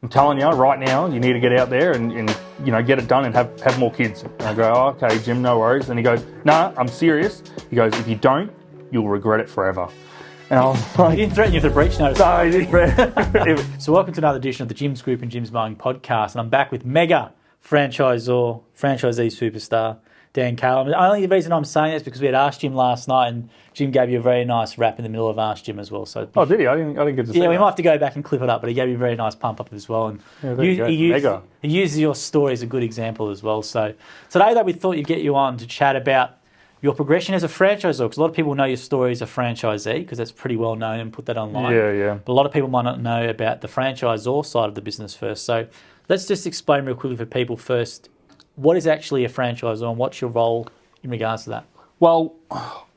I'm telling you right now, you need to get out there and get it done and have more kids. And I go, oh, okay, Jim, no worries. And he goes, nah, I'm serious. He goes, if you don't, you'll regret it forever. And I was like, he didn't threaten you with a breach notice. No, he didn't. So welcome to another edition of the Jim's Group and Jim's Mowing podcast. And I'm back with mega franchisee superstar, Dan Cahill. The only reason I'm saying this is because we had Ask Jim last night and Jim gave you a very nice rap in the middle of Ask Jim as well. So oh, did he? I didn't get to see Yeah, we that. might have to go back and clip it up, but he gave you a very nice pump up as well. And he uses your story as a good example as well. So today, though, we thought you'd get you on to chat about your progression as a franchisor, because a lot of people know your story as a franchisee, because that's pretty well known and put that online. Yeah. But a lot of people might not know about the franchisor side of the business first. So let's just explain real quickly for people first, what is actually a franchisor and what's your role in regards to that? Well,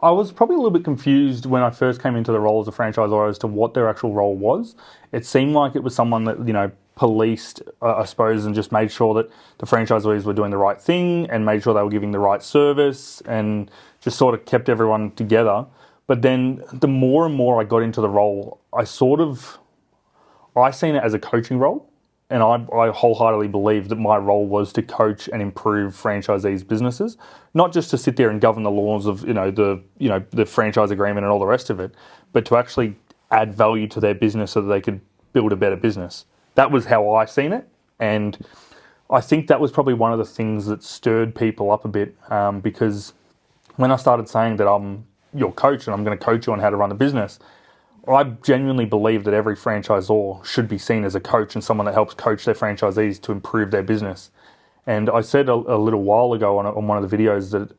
I was probably a little bit confused when I first came into the role as a franchisor as to what their actual role was. It seemed like it was someone that, policed, I suppose, and just made sure that the franchisees were doing the right thing and made sure they were giving the right service and just sort of kept everyone together. But then the more and more I got into the role, I seen it as a coaching role. And I wholeheartedly believe that my role was to coach and improve franchisees' businesses, not just to sit there and govern the laws of the franchise agreement and all the rest of it, but to actually add value to their business so that they could build a better business. That was how I seen it, and I think that was probably one of the things that stirred people up a bit, because when I started saying that I'm your coach and I'm going to coach you on how to run the business, I genuinely believe that every franchisor should be seen as a coach and someone that helps coach their franchisees to improve their business. And I said a little while ago on one of the videos that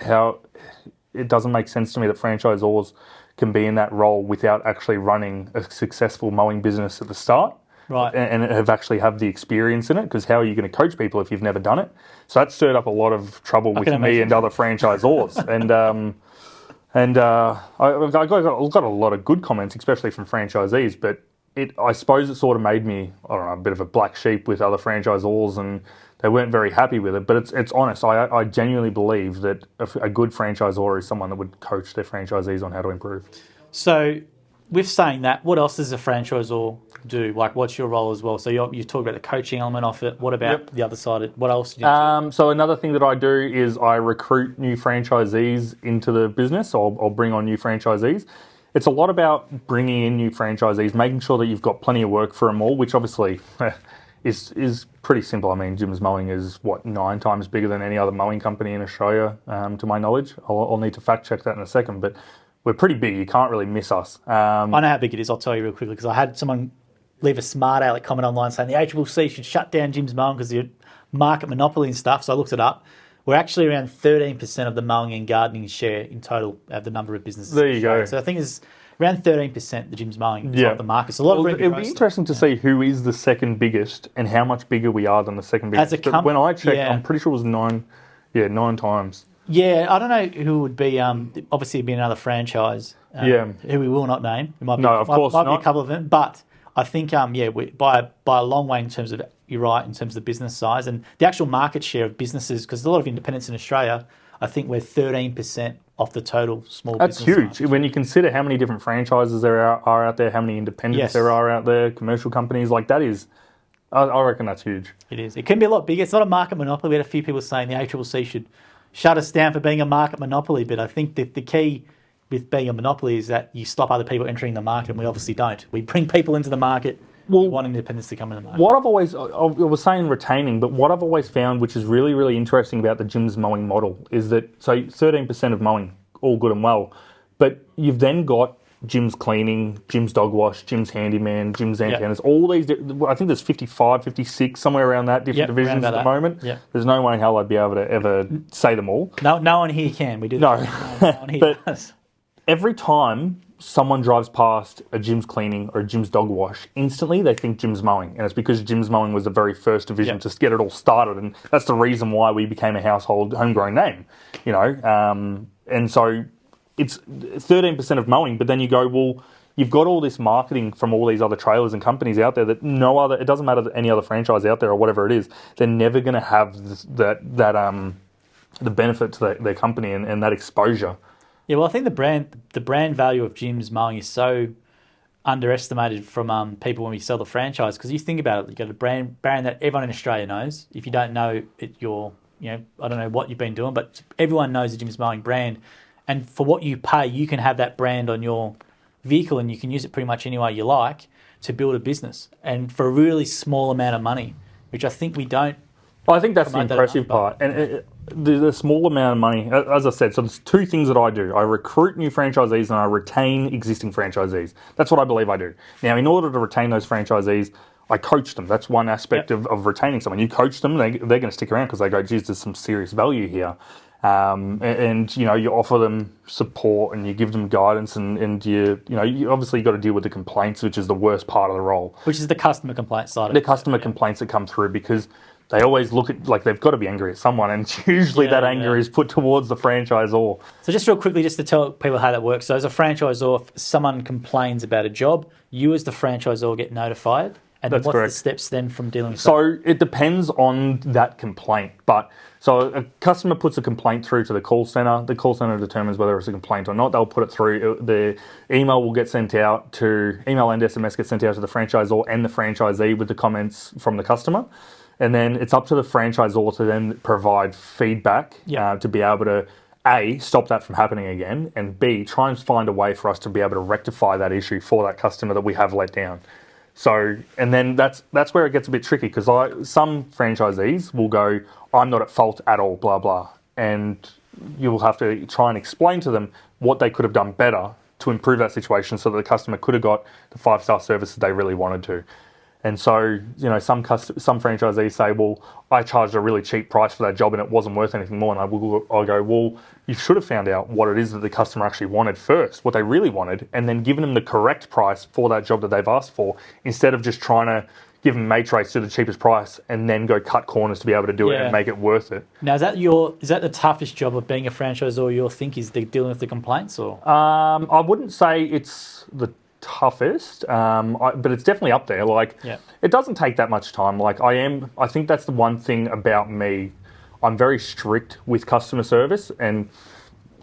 how it doesn't make sense to me that franchisors can be in that role without actually running a successful mowing business at the start. Right. And have the experience in it, because how are you going to coach people if you've never done it? So that stirred up a lot of trouble with me and other franchisors. And I got a lot of good comments, especially from franchisees, but I suppose it sort of made me, a bit of a black sheep with other franchisors, and they weren't very happy with it. But it's honest. I genuinely believe that a good franchisor is someone that would coach their franchisees on how to improve. So with saying that, what else does a franchisor do? Like, what's your role as well? So you talk about the coaching element of it. What about the other side? What else do you do? So another thing that I do is I recruit new franchisees into the business. I'll bring on new franchisees. It's a lot about bringing in new franchisees, making sure that you've got plenty of work for them all, which obviously is pretty simple. I mean, Jim's Mowing is, 9 times bigger than any other mowing company in Australia, to my knowledge. I'll need to fact check that in a second, but we're pretty big. You can't really miss us. I know how big it is. I'll tell you real quickly, because I had someone leave a smart aleck comment online saying the ACCC should shut down Jim's Mowing because of market monopoly and stuff. So I looked it up. We're actually around 13% of the mowing and gardening share in total of the number of businesses. There you go. So I think it's around 13% the Jim's Mowing is of the market. So a lot of it'd be interesting to see who is the second biggest and how much bigger we are than the second biggest. But when I checked, I'm pretty sure it was 9 times. Yeah, I don't know who would be. Obviously, it'd be another franchise. Who we will not name. It might be, of course might not. Be a couple of them, but I think by a long way in terms of, you're right, in terms of the business size and the actual market share of businesses, because there's a lot of independents in Australia. I think we're 13% of the total small business. That's huge when you consider how many different franchises there are out there, how many independents there are out there, commercial companies. Like, that is, I reckon that's huge. It is. It can be a lot bigger. It's not a market monopoly. We had a few people saying the ACCC should shut us down for being a market monopoly, but I think that the key with being a monopoly is that you stop other people entering the market, and we obviously don't. We bring people into the market. We want independents to come into the market. What I was saying retaining, but what I've always found, which is really, really interesting about the Jim's Mowing model, is that, so 13% of mowing, all good and well, but you've then got Jim's Cleaning, Jim's Dog Wash, Jim's Handyman, Jim's Antennas, all these, I think there's 55, 56, somewhere around that, different divisions at the moment. Yep. There's no way in hell I'd be able to ever say them all. No one here can. We do No. No one here does. Every time someone drives past a Jim's Cleaning or a Jim's Dog Wash, instantly they think Jim's Mowing. And it's because Jim's Mowing was the very first division to get it all started. And that's the reason why we became a household homegrown name, And so it's 13% of mowing, but then you go, well, you've got all this marketing from all these other trailers and companies out there that it doesn't matter that any other franchise out there or whatever it is, they're never going to have the benefit to their company and that exposure. Yeah, well, I think the brand value of Jim's Mowing is so underestimated from people when we sell the franchise, because you think about it, you've got a brand that everyone in Australia knows. If you don't know it, I don't know what you've been doing, but everyone knows the Jim's Mowing brand. And for what you pay, you can have that brand on your vehicle and you can use it pretty much any way you like to build a business. And for a really small amount of money, which I think we don't. Well, I think that's the impressive part. And the small amount of money, as I said, so there's two things that I do. I recruit new franchisees and I retain existing franchisees. That's what I believe I do. Now, in order to retain those franchisees, I coach them. That's one aspect of retaining someone. You coach them, they're going to stick around because they go, geez, there's some serious value here. And you offer them support and you give them guidance and you obviously got to deal with the complaints, which is the worst part of the role. Which is the customer complaint side of it. The customer complaints that come through because they always look at, like, they've got to be angry at someone, and usually that anger is put towards the franchisor. So just real quickly, just to tell people how that works. So as a franchisor, if someone complains about a job, you as the franchisor get notified. And what's the steps then from dealing with that? So it depends on that complaint. So a customer puts a complaint through to the call centre. The call centre determines whether it's a complaint or not. They'll put it through. The email will get sent out to, email and SMS get sent out to the franchisor and the franchisee with the comments from the customer. And then it's up to the franchisor to then provide feedback to be able to, A, stop that from happening again, and B, try and find a way for us to be able to rectify that issue for that customer that we have let down. So, and then that's where it gets a bit tricky, because some franchisees will go, I'm not at fault at all, blah, blah. And you will have to try and explain to them what they could have done better to improve that situation so that the customer could have got the 5-star service that they really wanted to. And so, some franchisees say, well, I charged a really cheap price for that job and it wasn't worth anything more. And I'll go, well, you should have found out what it is that the customer actually wanted first, what they really wanted, and then given them the correct price for that job that they've asked for, instead of just trying to give them matrix to the cheapest price and then go cut corners to be able to do it and make it worth it. Now, is that the toughest job of being a franchisor, you think, is dealing with the complaints? Or I wouldn't say it's the toughest, but it's definitely up there. It doesn't take that much time. I think that's the one thing about me. I'm very strict with customer service, and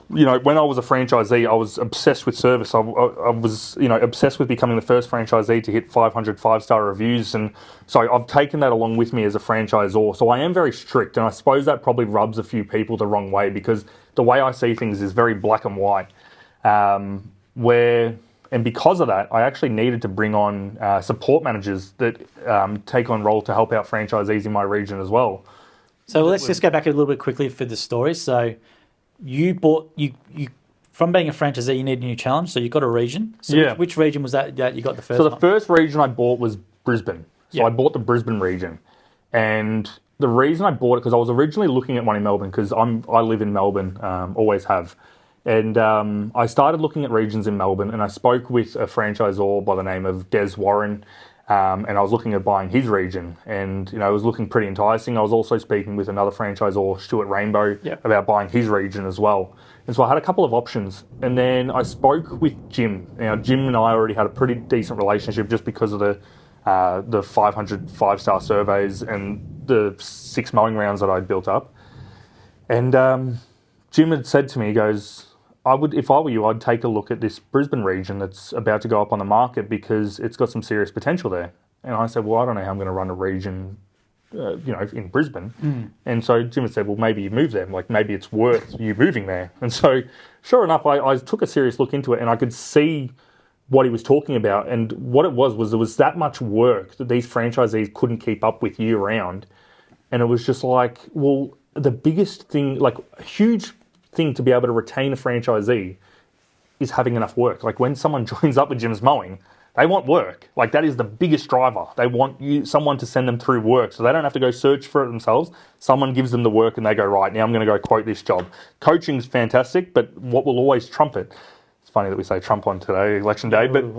when I was a franchisee, I was obsessed with service. I was obsessed with becoming the first franchisee to hit 500 5-star reviews, and so I've taken that along with me as a franchisor. So I am very strict, and I suppose that probably rubs a few people the wrong way, because the way I see things is very black and white, and because of that, I actually needed to bring on support managers that take on role to help out franchisees in my region as well. So let's just go back a little bit quickly for the story. So you from being a franchisee, you need a new challenge. So you got a region. So which region was that you got the first one? So the first region I bought was Brisbane. So I bought the Brisbane region. And the reason I bought it, because I was originally looking at one in Melbourne, because I live in Melbourne, always have. And I started looking at regions in Melbourne, and I spoke with a franchisor by the name of Des Warren, and I was looking at buying his region, and it was looking pretty enticing. I was also speaking with another franchisor, Stuart Rainbow, about buying his region as well. And so I had a couple of options, and then I spoke with Jim. Now, Jim and I already had a pretty decent relationship just because of the 500 5-star surveys and the 6 mowing rounds that I'd built up. And Jim had said to me, he goes, if I were you, I'd take a look at this Brisbane region that's about to go up on the market because it's got some serious potential there. And I said, well, I don't know how I'm going to run a region, in Brisbane. And so Jim had said, well, maybe you move there. Maybe it's worth you moving there. And so, sure enough, I took a serious look into it, and I could see what he was talking about. And what it was there was that much work that these franchisees couldn't keep up with year round. And it was just like, well, the biggest thing, a huge thing to be able to retain a franchisee is having enough work. When someone joins up with Jim's Mowing, they want work. That is the biggest driver. They want someone to send them through work, so they don't have to go search for it themselves. Someone gives them the work and they go, right, now I'm going to go quote this job. Coaching's fantastic, but what will always trump it? It's funny that we say Trump on today, election day, but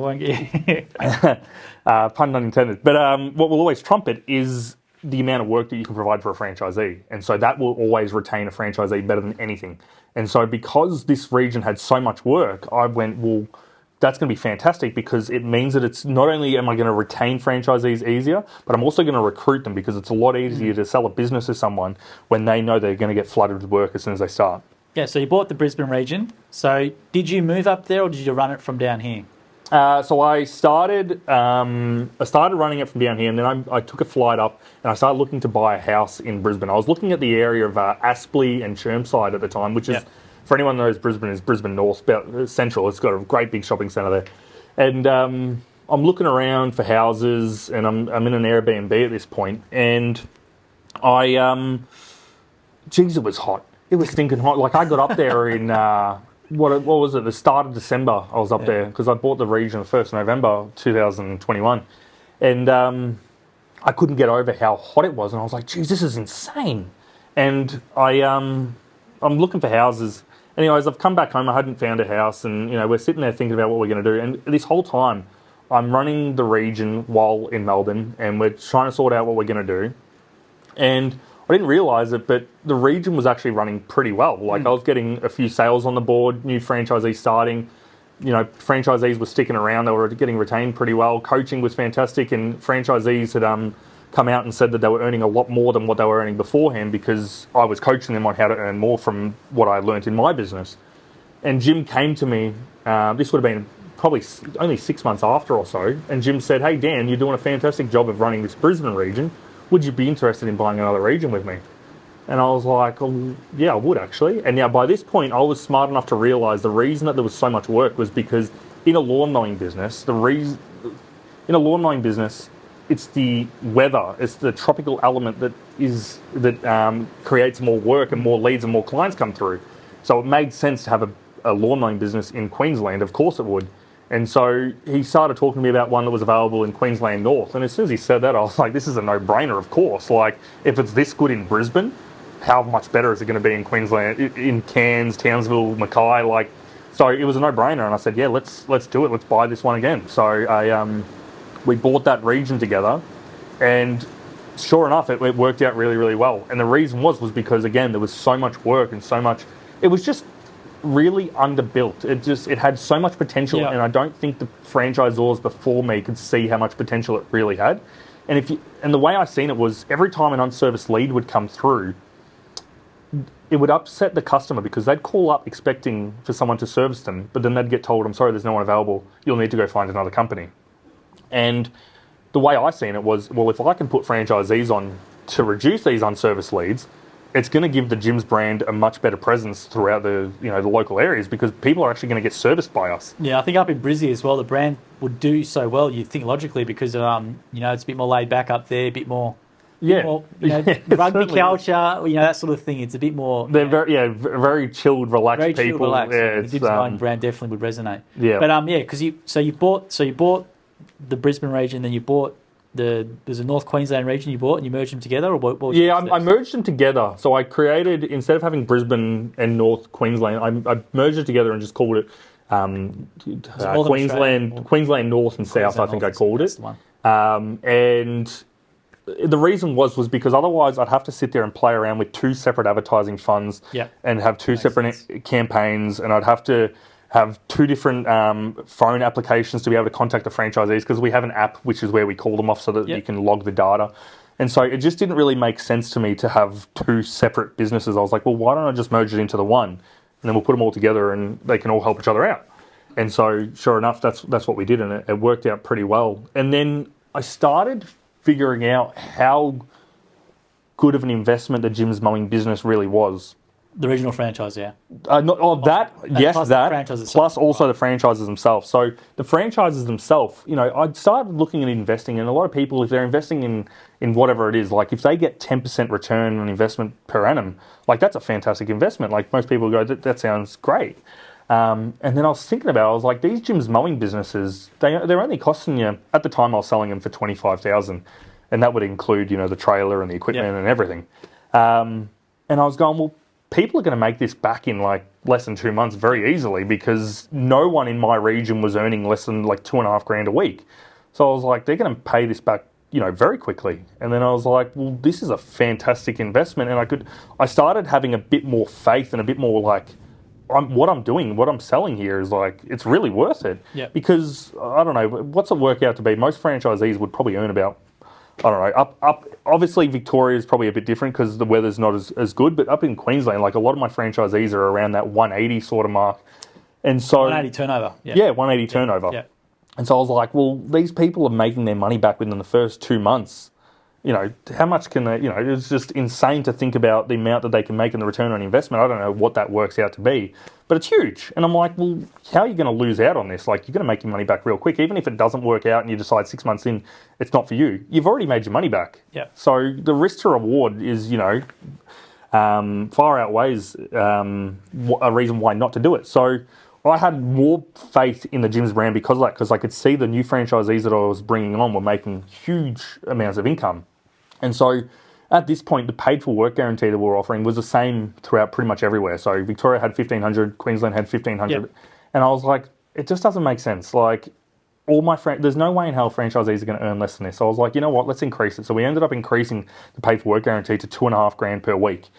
pun not intended. But what will always trump it is the amount of work that you can provide for a franchisee. And so that will always retain a franchisee better than anything. And so because this region had so much work, I went, well, that's going to be fantastic, because it means that it's not only am I going to retain franchisees easier, but I'm also going to recruit them, because it's a lot easier to sell a business to someone when they know they're going to get flooded with work as soon as they start. Yeah, so you bought the Brisbane region. So did you move up there, or did you run it from down here? So I started running it from down here, and then I took a flight up, and I started looking to buy a house in Brisbane. I was looking at the area of Aspley and Chermside at the time, which is, for anyone who knows Brisbane, is Brisbane North, about central. It's got a great big shopping centre there. And I'm looking around for houses, and I'm in an Airbnb at this point, and geez, it was hot. It was stinking hot. Like, I got up there in... What was it? The start of December, I was up there because I bought the region the 1st of November 2021, and I couldn't get over how hot it was, and I was like, "Geez, this is insane." And I'm looking for houses. Anyways, I've come back home. I hadn't found a house, and we're sitting there thinking about what we're going to do. And this whole time, I'm running the region while in Melbourne, and we're trying to sort out what we're going to do. And I didn't realise it, but the region was actually running pretty well. Like, I was getting a few sales on the board, new franchisees starting. Franchisees were sticking around. They were getting retained pretty well. Coaching was fantastic, and franchisees had come out and said that they were earning a lot more than what they were earning beforehand because I was coaching them on how to earn more from what I learnt in my business. And Jim came to me. This would have been probably only 6 months after or so. And Jim said, "Hey, Dan, you're doing a fantastic job of running this Brisbane region. Would you be interested in buying another region with me?" And I was like, "Oh, yeah, I would actually." And now by this point, I was smart enough to realise the reason that there was so much work was because in a lawn mowing business, it's the weather, it's the tropical element that creates more work and more leads and more clients come through. So it made sense to have a lawn mowing business in Queensland. Of course it would. And so he started talking to me about one that was available in Queensland North. And as soon as he said that, I was like, this is a no-brainer, of course. Like, if it's this good in Brisbane, how much better is it going to be in Queensland, in Cairns, Townsville, Mackay? Like, so it was a no-brainer. And I said, yeah, let's do it. Let's buy this one again. So we bought that region together. And sure enough, it worked out really, really well. And the reason was because, again, there was so much work and so much... It was just really underbuilt. It had so much potential, and I don't think the franchisors before me could see how much potential it really had. And the way I seen it was every time an unserviced lead would come through, it would upset the customer because they'd call up expecting for someone to service them, but then they'd get told, "I'm sorry, there's no one available. You'll need to go find another company." And the way I seen it was, well, if I can put franchisees on to reduce these unserviced leads, it's going to give the Jim's brand a much better presence throughout the local areas because people are actually going to get serviced by us. Yeah, I think up in Brizzy as well, the brand would do so well. You think logically because it's a bit more laid back up there, a bit more. Rugby culture, that sort of thing. It's a bit more. They're very chilled, relaxed people. Chilled, relaxed. Yeah, the Jim's brand definitely would resonate. Yeah, but because you bought the Brisbane region, then you bought. There's a North Queensland region you bought and you merged them together? Or what was I merged them together. So I created, instead of having Brisbane and North Queensland, I merged it together and just called it Queensland North and South, I think I called it. And the reason was because otherwise I'd have to sit there and play around with two separate advertising funds and have two separate campaigns, and I'd have to have two different phone applications to be able to contact the franchisees because we have an app which is where we call them off so that you can log the data. And so it just didn't really make sense to me to have two separate businesses. I was like, well, why don't I just merge it into the one? And then we'll put them all together and they can all help each other out. And so sure enough, that's what we did, and it worked out pretty well. And then I started figuring out how good of an investment the Jim's Mowing business really was. The regional franchise, yeah. Plus also the franchises themselves. So the franchises themselves, I started looking at investing, and a lot of people, if they're investing in whatever it is, like if they get 10% return on investment per annum, like that's a fantastic investment. Like most people go, that sounds great. And then I was thinking about it, I was like, these Jim's Mowing businesses, they're only costing you, at the time I was selling them for $25,000, and that would include, the trailer and the equipment and everything. And I was going, well, people are going to make this back in like less than 2 months very easily because no one in my region was earning less than like $2,500 a week. So I was like, they're going to pay this back, very quickly. And then I was like, well, this is a fantastic investment. And I started having a bit more faith and a bit more like, what I'm selling here is like, it's really worth it. Yeah. Because, I don't know, what's it work out to be? Most franchisees would probably earn about, I don't know, up. Obviously, Victoria is probably a bit different because the weather's not as good. But up in Queensland, like a lot of my franchisees are around that 180 sort of mark, and so 180 turnover. Yeah, 180 turnover. Yeah. And so I was like, well, these people are making their money back within the first 2 months. How much can they, it's just insane to think about the amount that they can make in the return on investment. I don't know what that works out to be, but it's huge. And I'm like, well, how are you going to lose out on this? Like, you're going to make your money back real quick. Even if it doesn't work out and you decide 6 months in, it's not for you. You've already made your money back. Yeah. So the risk to reward is, far outweighs a reason why not to do it. So I had more faith in the gym's brand because of that, because I could see the new franchisees that I was bringing on were making huge amounts of income. And so at this point, the paid for work guarantee that we were offering was the same throughout pretty much everywhere. So Victoria had 1,500, Queensland had 1,500. Yep. And I was like, it just doesn't make sense. Like, there's no way in hell franchisees are going to earn less than this. So I was like, you know what, let's increase it. So we ended up increasing the paid for work guarantee to $2,500 per week,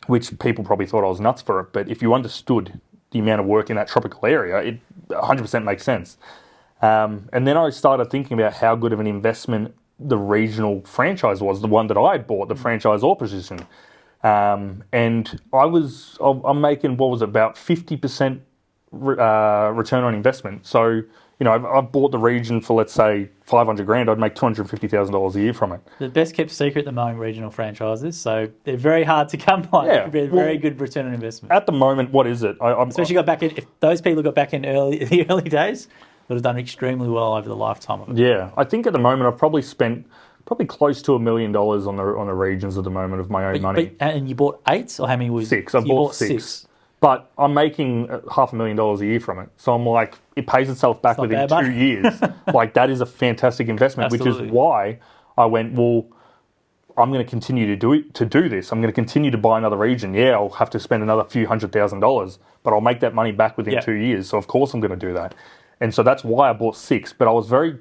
which people probably thought I was nuts for it. But if you understood the amount of work in that tropical area, it 100% makes sense. And then I started thinking about how good of an investment the regional franchise was, the one that I bought, the franchisor position. And I'm making, about 50% return on investment. So, I've bought the region for, let's say, $500,000. I'd make $250,000 a year from it. The best kept secret, the Mowing regional franchises. So they're very hard to come by. Yeah, very good return on investment. At the moment, what is it? Especially if those people got back in the early days, would have done extremely well over the lifetime of it. Yeah, I think at the moment I've probably spent close to $1 million on the regions at the moment of my own money. And you bought 8, or how many was 6? I bought 6. But I'm making $500,000 a year from it. So I'm like, it pays itself back within 2 years. Like, that is a fantastic investment, Absolutely. Which is why I went, well, I'm going to continue to do this. I'm going to continue to buy another region. Yeah, I'll have to spend another few $100,000, but I'll make that money back within 2 years. So of course I'm going to do that. And so that's why I bought 6. But I was very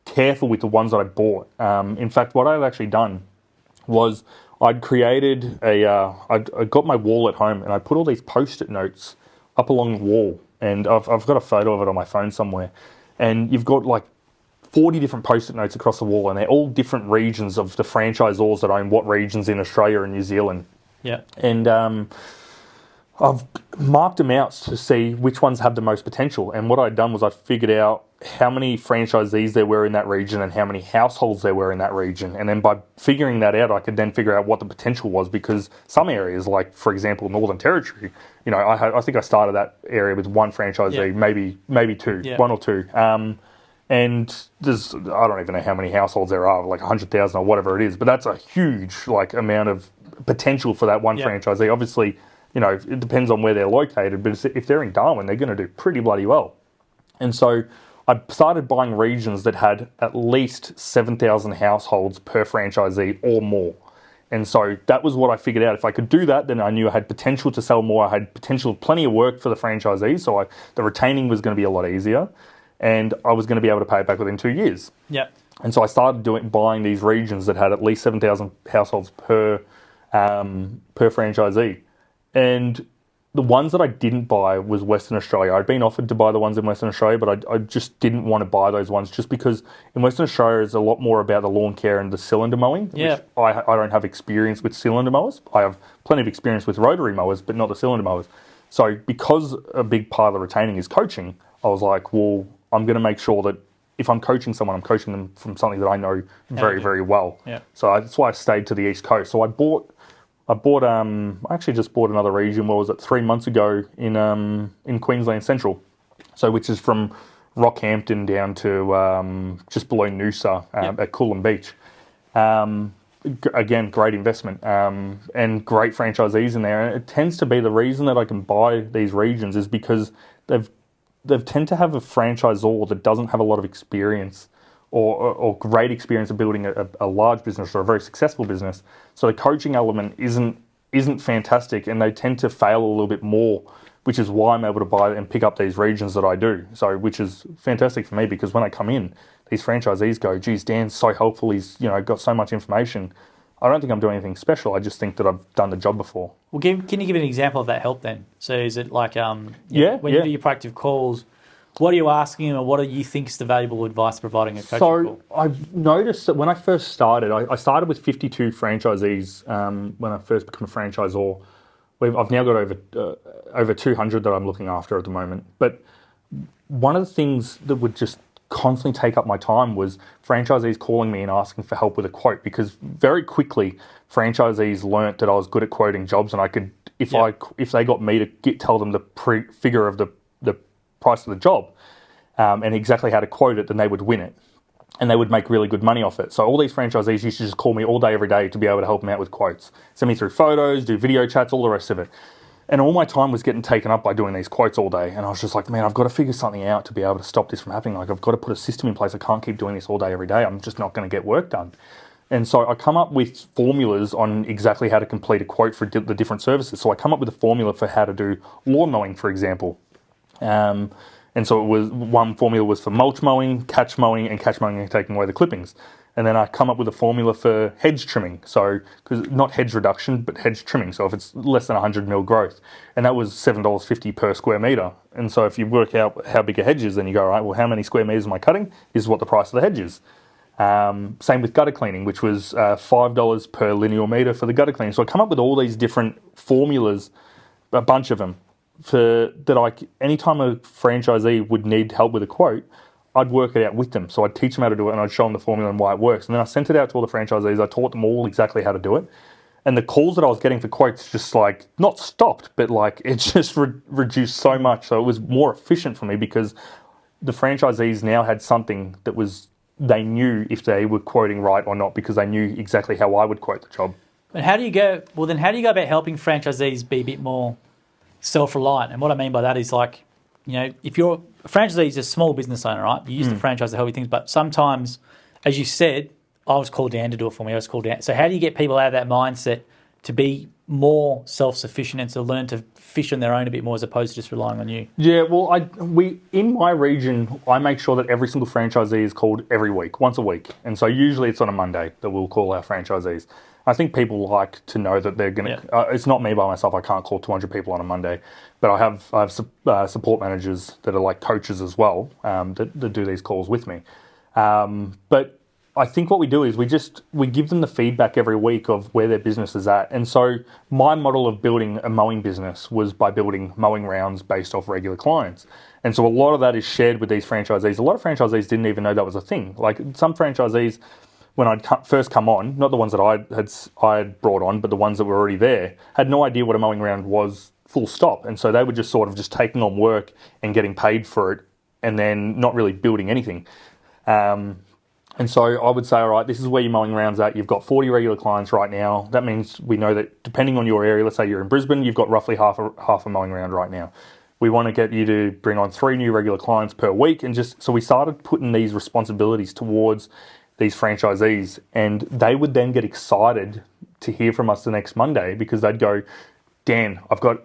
careful with the ones that I bought. In fact, what I'd actually done was I'd created I got my wall at home and I put all these Post-it notes up along the wall. And I've got a photo of it on my phone somewhere. And you've got like 40 different Post-it notes across the wall, and they're all different regions of the franchisors that own what regions in Australia and New Zealand. Yeah. And I've marked them out to see which ones have the most potential. And what I'd done was I figured out how many franchisees there were in that region and how many households there were in that region. And then by figuring that out, I could then figure out what the potential was, because some areas, like, for example, Northern Territory, I think I started that area with one franchisee, maybe 2, 1 or 2. And there's, I don't even know how many households there are, like 100,000 or whatever it is. But that's a huge, amount of potential for that one franchisee. Obviously, it depends on where they're located, but if they're in Darwin, they're going to do pretty bloody well. And so I started buying regions that had at least 7,000 households per franchisee or more. And so that was what I figured out. If I could do that, then I knew I had potential to sell more. I had plenty of work for the franchisees, so the retaining was going to be a lot easier, and I was going to be able to pay it back within 2 years. Yeah. And so I started buying these regions that had at least 7,000 households per franchisee. And the ones that I didn't buy was Western Australia. I'd been offered to buy the ones in Western Australia, but I just didn't want to buy those ones, just because in Western Australia it's a lot more about the lawn care and the cylinder mowing. Yeah. Which I don't have experience with cylinder mowers. I have plenty of experience with rotary mowers, but not the cylinder mowers. So because a big part of the retaining is coaching, I was like, well, I'm going to make sure that if I'm coaching someone, I'm coaching them from something that I know very, very well. Yeah. So that's why I stayed to the East Coast. So I actually just bought another region, 3 months ago in Queensland Central. So which is from Rockhampton down to just below Noosa at Coolum Beach. Again, great investment and great franchisees in there. And it tends to be the reason that I can buy these regions is because they tend to have a franchisor that doesn't have a lot of experience or great experience of building a large business or a very successful business. So the coaching element isn't fantastic, and they tend to fail a little bit more, which is why I'm able to buy and pick up these regions that I do. So, which is fantastic for me, because when I come in, these franchisees go, geez, Dan's so helpful, he's got so much information. I don't think I'm doing anything special. I just think that I've done the job before. Well, can you give an example of that help then? So is it like when you do your proactive calls, what are you asking them, or what do you think is the valuable advice providing a coaching call? So I've noticed that when I first started, I started with 52 franchisees when I first became a franchisor. I've now got over 200 that I'm looking after at the moment. But one of the things that would just constantly take up my time was franchisees calling me and asking for help with a quote, because very quickly franchisees learnt that I was good at quoting jobs, and I could, if they got me to tell them the figure of the price of the job and exactly how to quote it, then they would win it. And they would make really good money off it. So all these franchisees used to just call me all day, every day to be able to help them out with quotes. Send me through photos, do video chats, all the rest of it. And all my time was getting taken up by doing these quotes all day. And I was just like, man, I've got to figure something out to be able to stop this from happening. Like, I've got to put a system in place. I can't keep doing this all day, every day. I'm just not going to get work done. And so I come up with formulas on exactly how to complete a quote for the different services. So I come up with a formula for how to do lawn mowing, for example. And so it was, one formula was for mulch mowing, catch mowing, and taking away the clippings. And then I come up with a formula for hedge trimming. So, because not hedge reduction, but hedge trimming. So if it's less than 100 mil growth, and that was $7.50 per square metre. And so if you work out how big a hedge is, then you go, all right, well, how many square metres am I cutting? This is what the price of the hedge is. Same with gutter cleaning, which was $5 per linear metre for the gutter cleaning. So I come up with all these different formulas, a bunch of them, anytime a franchisee would need help with a quote, I'd work it out with them. So I'd teach them how to do it, and I'd show them the formula and why it works. And then I sent it out to all the franchisees. I taught them all exactly how to do it. And the calls that I was getting for quotes just like, not stopped, but like it just reduced so much. So it was more efficient for me, because the franchisees now had something that they knew if they were quoting right or not, because they knew exactly how I would quote the job. And how do you go about helping franchisees be a bit more self-reliant? And what I mean by that is, like, if you're a franchisee is a small business owner, right? You use the franchise to help you things, but sometimes, as you said, I was called Dan to do it for me. I was called Dan. So how do you get people out of that mindset to be more self-sufficient and to learn to fish on their own a bit more, as opposed to just relying on you? Yeah, well, in my region, I make sure that every single franchisee is called every week, once a week. And so usually it's on a Monday that we'll call our franchisees. I think people like to know that they're going to... it's not me by myself. I can't call 200 people on a Monday. But I have support managers that are like coaches as well, that do these calls with me. But I think what we do is we give them the feedback every week of where their business is at. And so my model of building a mowing business was by building mowing rounds based off regular clients. And so a lot of that is shared with these franchisees. A lot of franchisees didn't even know that was a thing. Like, some franchisees, when I'd first come on, not the ones that I had brought on, but the ones that were already there, had no idea what a mowing round was, full stop. And so they were just sort of just taking on work and getting paid for it, and then not really building anything. And so I would say, all right, this is where your mowing round's at. You've got 40 regular clients right now. That means we know that depending on your area, let's say you're in Brisbane, you've got roughly half a mowing round right now. We want to get you to bring on 3 new regular clients per week. And so we started putting these responsibilities towards these franchisees, and they would then get excited to hear from us the next Monday, because they'd go, Dan,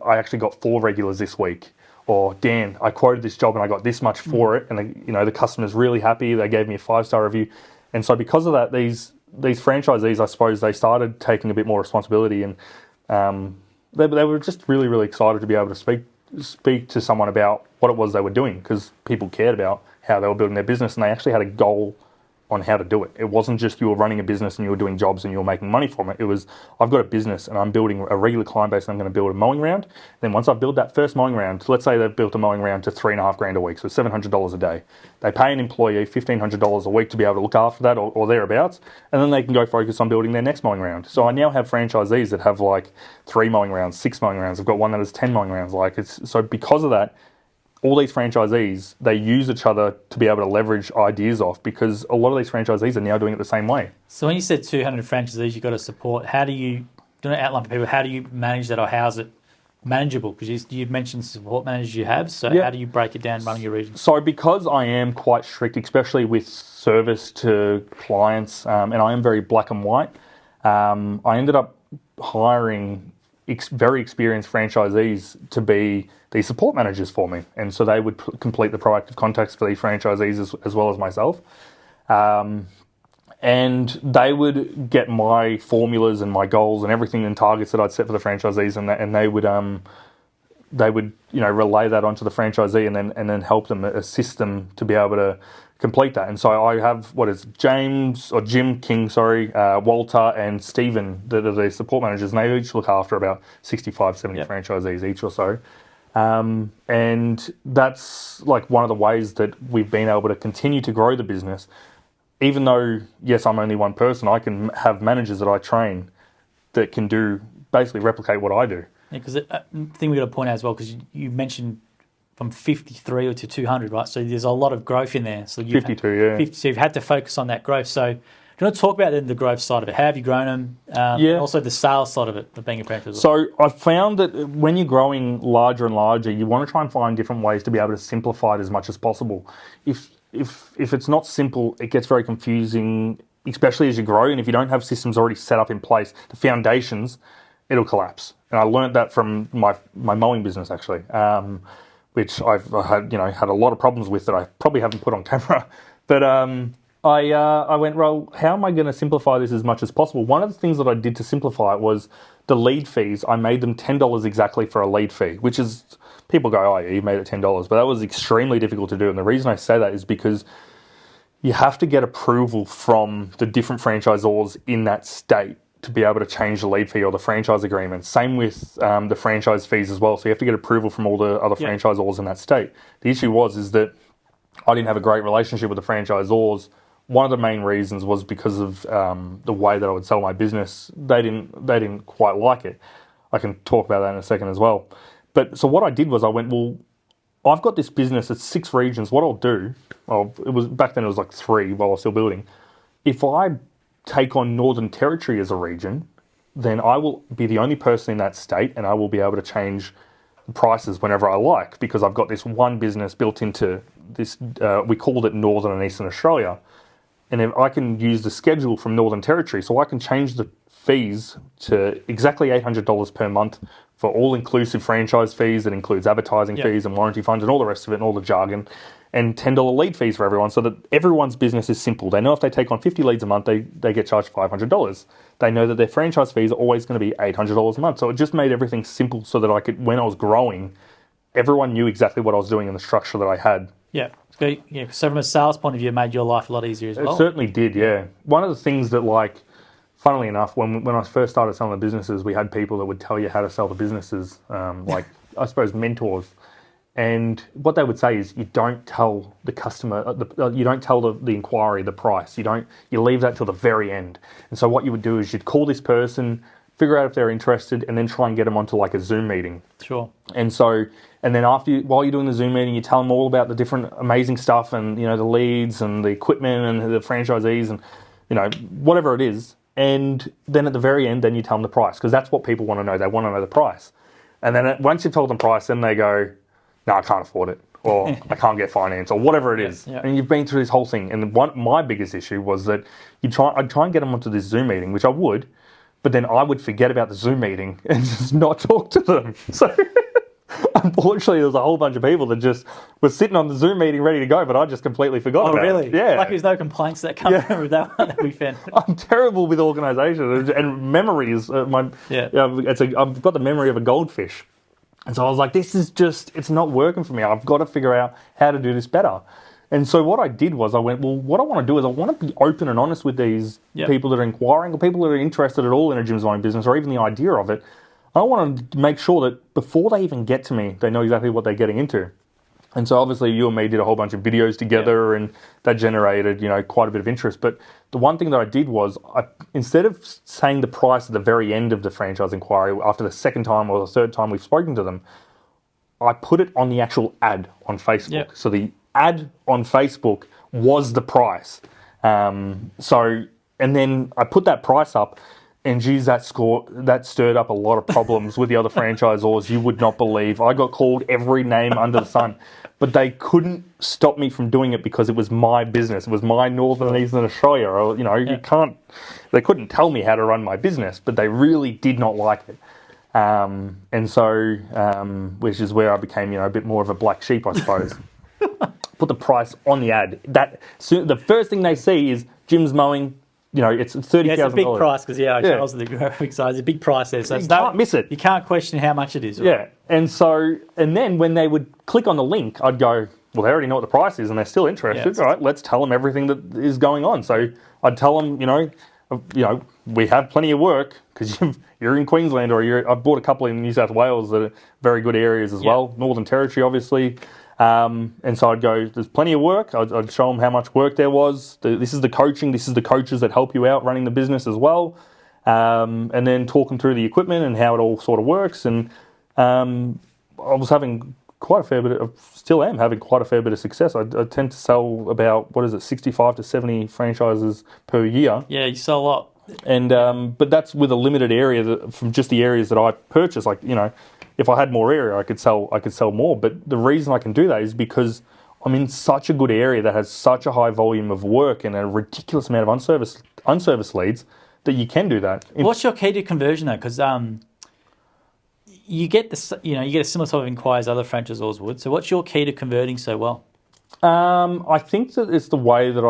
I actually got 4 regulars this week. Or, Dan, I quoted this job and I got this much for it, and the customer's really happy. They gave me a 5-star review. And so because of that, these franchisees, I suppose, they started taking a bit more responsibility, and they were just really, really excited to be able to speak to someone about what it was they were doing, because people cared about how they were building their business, and they actually had a goal on how to do it. It wasn't just you were running a business and you were doing jobs and you were making money from it. It was, I've got a business and I'm building a regular client base, and I'm going to build a mowing round. Then once I build that first mowing round, let's say they've built a mowing round to $3,500 a week, so $700 a day. They pay an employee $1,500 a week to be able to look after that, or thereabouts, and then they can go focus on building their next mowing round. So I now have franchisees that have like 3 mowing rounds, 6 mowing rounds. I've got one that has 10 mowing rounds. So because of that, all these franchisees, they use each other to be able to leverage ideas off, because a lot of these franchisees are now doing it the same way. So when you said 200 franchisees you've got to support, how do you outline for people, how do you manage that, or how is it manageable? Because you mentioned support managers you have, so how do you break it down running your region? So because I am quite strict, especially with service to clients, and I am very black and white, I ended up hiring very experienced franchisees to be these support managers for me. And so they would complete the proactive contacts for these franchisees as well as myself. And they would get my formulas and my goals and everything and targets that I'd set for the franchisees, and they would relay that onto the franchisee, and then help them, assist them to be able to complete that. And so I have Jim King, Walter and Stephen that are the support managers, and they each look after about 65, 70 franchisees each or so. And that's like one of the ways that we've been able to continue to grow the business. Even though, yes, I'm only one person, I can have managers that I train that can do basically replicate what I do. Yeah, because the thing we've got to point out as well, because you mentioned from 53 to 200, right? So there's a lot of growth in there. So 52, yeah. 50, so you've had to focus on that growth. So do you want to talk about then the growth side of it? How have you grown them? Yeah. And also the sales side of it, of being a franchisor. So I've found that when you're growing larger and larger, you want to try and find different ways to be able to simplify it as much as possible. If it's not simple, it gets very confusing, especially as you grow. And if you don't have systems already set up in place, the foundations, it'll collapse. And I learned that from my mowing business, actually, which I've had a lot of problems with that I probably haven't put on camera. But I went, well, how am I going to simplify this as much as possible? One of the things that I did to simplify it was the lead fees. I made them $10 exactly for a lead fee, which is, people go, oh, yeah, you made it $10. But that was extremely difficult to do. And the reason I say that is because you have to get approval from the different franchisors in that state to be able to change the lead fee or the franchise agreement. Same with the franchise fees as well. So you have to get approval from all the other franchisors in that state. The issue is that I didn't have a great relationship with the franchisors. One of the main reasons was because of the way that I would sell my business. They didn't quite like it. I can talk about that in a second as well. But so what I did was I went, well, I've got this business at 6 regions. What I'll do, back then it was like 3 while I was still building. If I take on Northern Territory as a region, then I will be the only person in that state and I will be able to change the prices whenever I like, because I've got this one business built into this, we called it Northern and Eastern Australia. And if I can use the schedule from Northern Territory, so I can change the fees to exactly $800 per month for all-inclusive franchise fees. That includes advertising fees and warranty funds and all the rest of it and all the jargon, and $10 lead fees for everyone, so that everyone's business is simple. They know if they take on 50 leads a month, they get charged $500. They know that their franchise fees are always going to be $800 a month. So it just made everything simple so that I could, when I was growing, everyone knew exactly what I was doing in the structure that I had. Yeah. So from a sales point of view, it made your life a lot easier as well. It certainly did, yeah. One of the things that, like, funnily enough, when I first started selling the businesses, we had people that would tell you how to sell the businesses, like, I suppose, mentors. And what they would say is, you don't tell the customer, you don't tell the inquiry the price. You leave that till the very end. And so what you would do is you'd call this person, figure out if they're interested, and then try and get them onto like a Zoom meeting. Sure. And then while you're doing the Zoom meeting, you tell them all about the different amazing stuff and, the leads and the equipment and the franchisees and, whatever it is. And then at the very end, then you tell them the price, because that's what people want to know. They want to know the price. And then once you've told them price, then they go, no, I can't afford it, or I can't get finance, or whatever it is. Yeah. And you've been through this whole thing. And my biggest issue was that I'd try and get them onto this Zoom meeting, which I would, but then I would forget about the Zoom meeting and just not talk to them. So unfortunately, there was a whole bunch of people that just were sitting on the Zoom meeting ready to go, but I just completely forgot about it. Oh, really? Yeah. Like there's no complaints that come from that one that we found. I'm terrible with organisation and memories. I've got the memory of a goldfish. And so I was like, it's not working for me. I've got to figure out how to do this better. And so what I did was I went, well, what I want to do is I want to be open and honest with these people that are inquiring, or people that are interested at all in a gym design business, or even the idea of it. I want to make sure that before they even get to me, they know exactly what they're getting into. And so obviously you and me did a whole bunch of videos together, and that generated, quite a bit of interest. But the one thing that I did was, instead of saying the price at the very end of the franchise inquiry, after the second time or the third time we've spoken to them, I put it on the actual ad on Facebook. Yep. So the ad on Facebook was the price. And then I put that price up, and geez, that stirred up a lot of problems with the other franchisors. You would not believe. I got called every name under the sun, but they couldn't stop me from doing it because it was my business. It was my Northern and Eastern Australia. Or, they couldn't tell me how to run my business, but they really did not like it. Which is where I became, a bit more of a black sheep, I suppose. Put the price on the ad. The first thing they see is Jim's Mowing. It's $30,000. Yeah, it's a big price because I was the graphic size. It's a big price there, so you can't miss it. You can't question how much it is. Right? Yeah, and then when they would click on the link, I'd go, well, they already know what the price is, and they're still interested. All right, let's tell them everything that is going on. So I'd tell them, we have plenty of work because you're in Queensland I've bought a couple in New South Wales that are very good areas as well. Northern Territory, obviously. And so I'd go, there's plenty of work. I'd show them how much work there was. This is the coaching. This is the coaches that help you out running the business as well. And then talk them through the equipment and how it all sort of works. And I was having still am having quite a fair bit of success. I tend to sell about, 65 to 70 franchises per year. Yeah, you sell a lot. And but that's with a limited area from just the areas that I purchase. Like, if I had more area, I could sell more. But the reason I can do that is because I'm in such a good area that has such a high volume of work and a ridiculous amount of unserviced leads that you can do that. What's your key to conversion though? Because you get a similar type of inquiries other franchisors would. So what's your key to converting so well? I think that it's the way that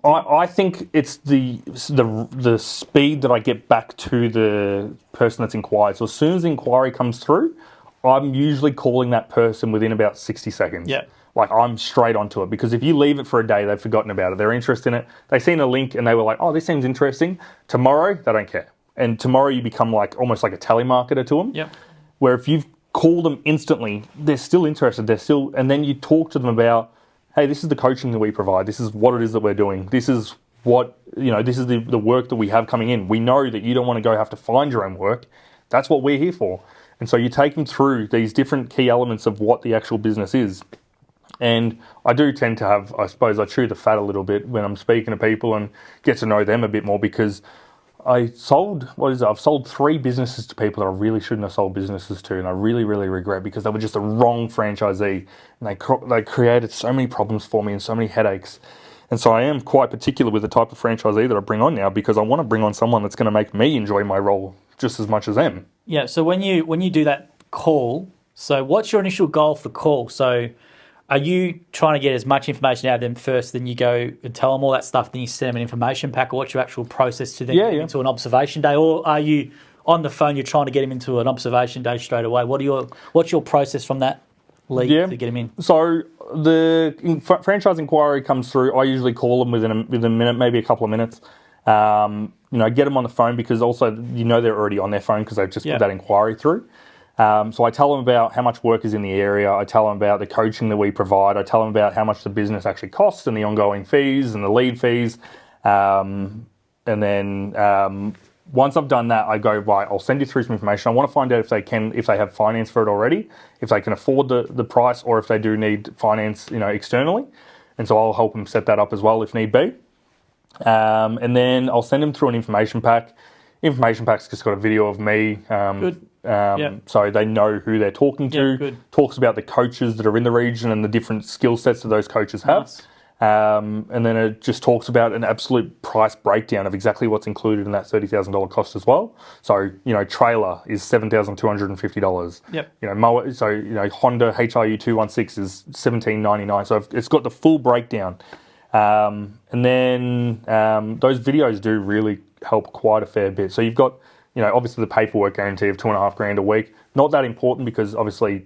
I think it's the speed that I get back to the person that's inquired. So as soon as the inquiry comes through, I'm usually calling that person within about 60 seconds. Yeah. Like, I'm straight onto it, because if you leave it for a day, they've forgotten about it. They're interested in it. They've seen a link and they were like, oh, this seems interesting. Tomorrow, they don't care. And tomorrow you become almost like a telemarketer to them. Yep. Where if you've called them instantly, they're still interested. And then you talk to them about, hey, this is the coaching that we provide. This is what it is that we're doing. This is what, this is the work that we have coming in. We know that you don't want to go have to find your own work. That's what we're here for. And so you take them through these different key elements of what the actual business is. And I do tend to have, I suppose, I chew the fat a little bit when I'm speaking to people and get to know them a bit more, because I've sold 3 businesses to people that I really shouldn't have sold businesses to, and I really, really regret, because they were just the wrong franchisee, and they created so many problems for me and so many headaches. And so I am quite particular with the type of franchisee that I bring on now, because I want to bring on someone that's going to make me enjoy my role just as much as them. Yeah, so when you do that call, so what's your initial goal for the call? So are you trying to get as much information out of them first, then you go and tell them all that stuff, then you send them an information pack, or what's your actual process to then get into an observation day? Or are you on the phone, you're trying to get them into an observation day straight away? What's your process from that lead to get them in? So the franchise inquiry comes through. I usually call them within a minute, maybe a couple of minutes. Get them on the phone, because also they're already on their phone because they've just put that inquiry through. So I tell them about how much work is in the area. I tell them about the coaching that we provide. I tell them about how much the business actually costs and the ongoing fees and the lead fees. And then once I've done that, I go, right, I'll send you through some information. I want to find out if they have finance for it already, if they can afford the price, or if they do need finance, externally. And so I'll help them set that up as well if need be. And then I'll send them through an information pack. Information pack's just got a video of me. Good. So they know who they're talking to. Good. Talks about the coaches that are in the region and the different skill sets that those coaches have. Nice. And then it just talks about an absolute price breakdown of exactly what's included in that $30,000 cost as well. So, trailer is $7,250. Yep. Mower, Honda HRU 216 is $1,799. So it's got the full breakdown. And then those videos do really help quite a fair bit. So you've got, obviously the paperwork guarantee of $2,500 a week. Not that important, because obviously,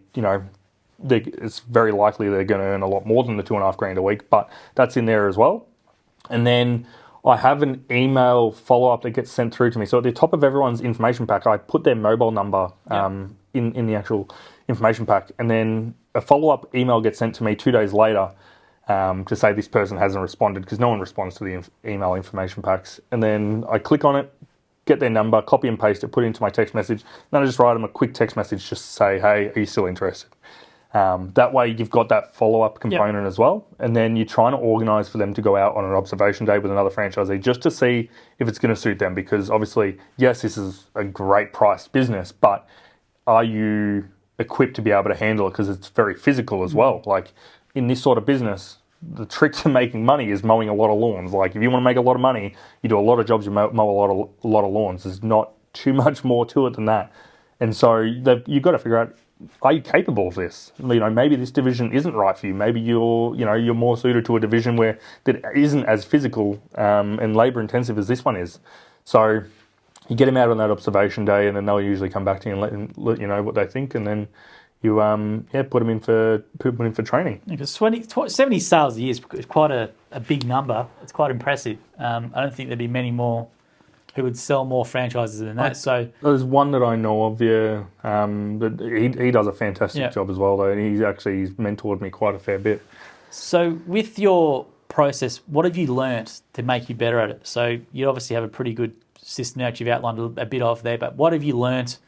it's very likely they're going to earn a lot more than the $2,500 a week, but that's in there as well. And then I have an email follow-up that gets sent through to me. So at the top of everyone's information pack, I put their mobile number in the actual information pack, and then a follow-up email gets sent to me 2 days later to say this person hasn't responded, because no one responds to the email information packs. And then I click on it, get their number, copy and paste it, put it into my text message. Then I just write them a quick text message just to say, hey, are you still interested? That way you've got that follow-up component as well. And then you're trying to organise for them to go out on an observation day with another franchisee just to see if it's going to suit them. Because obviously, yes, this is a great priced business, but are you equipped to be able to handle it? Because it's very physical as well. Like, in this sort of business, the trick to making money is mowing a lot of lawns. Like, if you want to make a lot of money, you do a lot of jobs, you mow a lot of lawns. There's not too much more to it than that. And so you've got to figure out, are you capable of this? Maybe this division isn't right for you. Maybe you're more suited to a division where that isn't as physical and labour intensive as this one is. So you get them out on that observation day, and then they'll usually come back to you and let you know what they think. And then put them in for training. Because 70 sales a year is quite a big number. It's quite impressive. I don't think there'd be many more who would sell more franchises than that. So there's one that I know of, he does a fantastic job as well, though, and he's mentored me quite a fair bit. So with your process, what have you learnt to make you better at it? So you obviously have a pretty good system that you've outlined a bit of there, but what have you learnt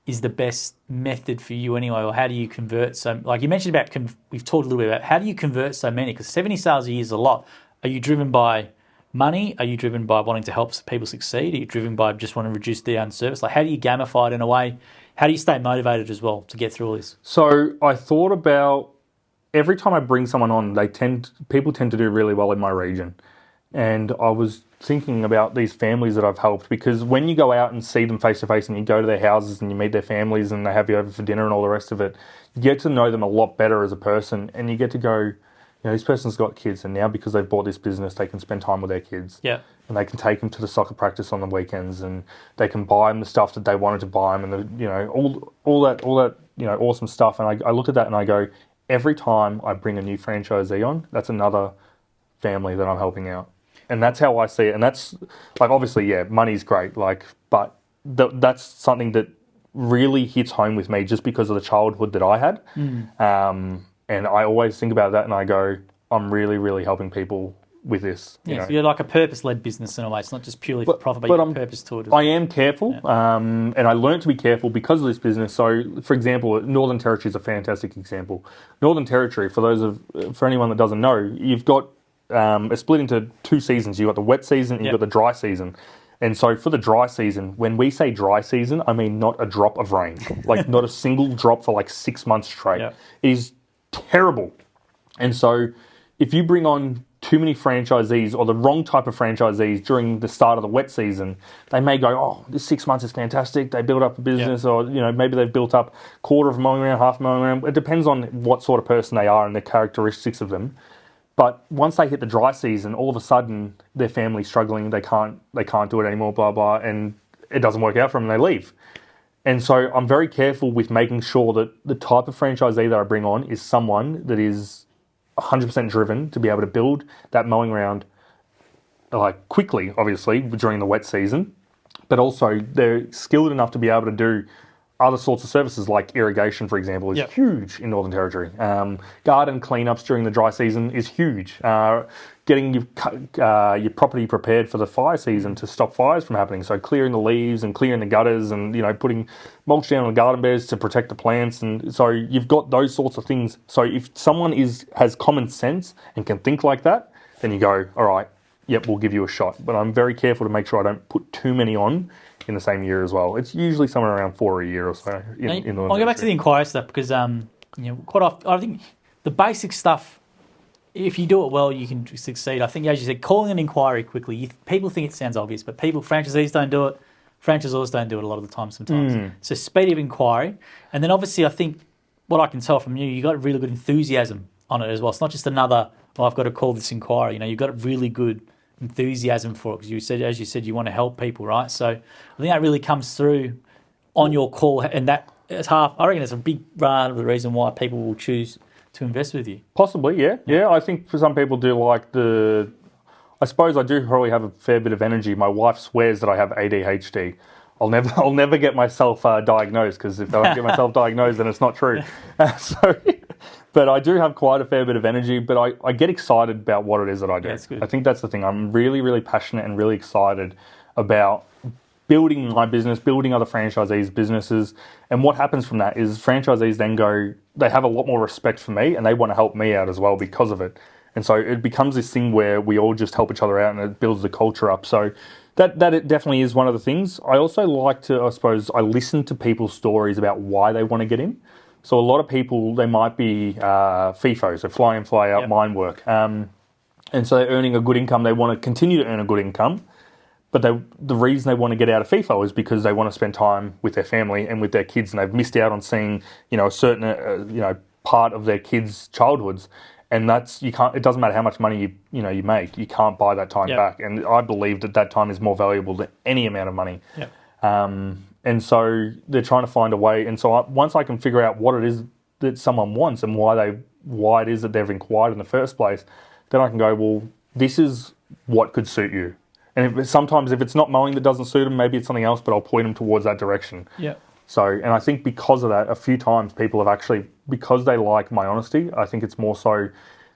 is the best method for you anyway, or how do you convert like you mentioned about, we've talked a little bit about, how do you convert so many? Because 70 sales a year is a lot. Are you driven by money? Are you driven by wanting to help people succeed? Are you driven by just wanting to reduce their own service? Like, how do you gamify it in a way? How do you stay motivated as well to get through all this? So I thought about every time I bring someone on, people tend to do really well in my region. And I was thinking about these families that I've helped, because when you go out and see them face to face and you go to their houses and you meet their families and they have you over for dinner and all the rest of it, you get to know them a lot better as a person, and you get to go, this person's got kids, and now because they've bought this business, they can spend time with their kids. Yeah. And they can take them to the soccer practice on the weekends, and they can buy them the stuff that they wanted to buy them, and all that awesome stuff. And I look at that and I go, every time I bring a new franchisee on, that's another family that I'm helping out. And that's how I see it. And that's, like, obviously, money's great, but that's something that really hits home with me just because of the childhood that I had. And I always think about that and I go, I'm really, really helping people with this. So you're like a purpose-led business in a way. It's not just purely for profit, but you're purpose to it. I am careful, and I learned to be careful because of this business. So, for example, Northern Territory is a fantastic example. Northern Territory, for anyone that doesn't know, you've got it's split into 2 seasons. You've got the wet season and you've got the dry season. And so for the dry season, when we say dry season, I mean not a drop of rain, like not a single drop for like 6 months straight. It is terrible. And so if you bring on too many franchisees or the wrong type of franchisees during the start of the wet season, they may go, oh, this 6 months is fantastic. They build up a business or, maybe they've built up quarter of a mowing around, half a mowing around. It depends on what sort of person they are and the characteristics of them. But once they hit the dry season, all of a sudden their family's struggling. They can't do it anymore, blah, blah, and it doesn't work out for them and they leave. And so I'm very careful with making sure that the type of franchisee that I bring on is someone that is 100% driven to be able to build that mowing round like quickly, obviously, during the wet season, but also they're skilled enough to be able to do other sorts of services like irrigation, for example, is huge in Northern Territory. Garden cleanups during the dry season is huge. Getting your property prepared for the fire season to stop fires from happening. So clearing the leaves and clearing the gutters and, putting mulch down on the garden beds to protect the plants. And so you've got those sorts of things. So if someone has common sense and can think like that, then you go, all right, yep, we'll give you a shot. But I'm very careful to make sure I don't put too many on in the same year as well. It's usually somewhere around 4 a year or so. I'll go back to the inquiry stuff because, quite often, I think the basic stuff, if you do it well, you can succeed. I think, as you said, calling an inquiry quickly, people think it sounds obvious, but franchisees don't do it, franchisors don't do it a lot of the time sometimes. So speed of inquiry. And then obviously I think what I can tell from you got really good enthusiasm on it as well. It's not just another, I've got to call this inquiry. You've got really good enthusiasm for it because as you said, you want to help people, right? So I think that really comes through on your call, and that is I reckon it's a big part of the reason why people will choose to invest with you. Possibly, yeah. I think for some people do like I suppose I do probably have a fair bit of energy. My wife swears that I have ADHD. I'll never get myself diagnosed, because if I don't get myself diagnosed, then it's not true. But I do have quite a fair bit of energy, but I get excited about what it is that I do. Yeah, that's good. I think that's the thing. I'm really, really passionate and really excited about building my business, building other franchisees' businesses. And what happens from that is franchisees then they have a lot more respect for me and they want to help me out as well because of it. And so it becomes this thing where we all just help each other out and it builds the culture up. So that it definitely is one of the things. I also like to, I listen to people's stories about why they want to get in. So a lot of people, they might be FIFO, so fly in, fly out mine work. And so they're earning a good income. They want to continue to earn a good income. But the reason they want to get out of FIFO is because they want to spend time with their family and with their kids, and they've missed out on seeing, a certain, part of their kids' childhoods. And it doesn't matter how much money you make, you can't buy that time back. And I believe that time is more valuable than any amount of money. And so they're trying to find a way. And so once I can figure out what it is that someone wants and why it is that they've inquired in the first place, then I can go, well, this is what could suit you. And sometimes if it's not mowing that doesn't suit them, maybe it's something else, but I'll point them towards that direction. Yeah. So, and I think because of that, a few times people have actually, because they like my honesty, I think it's more so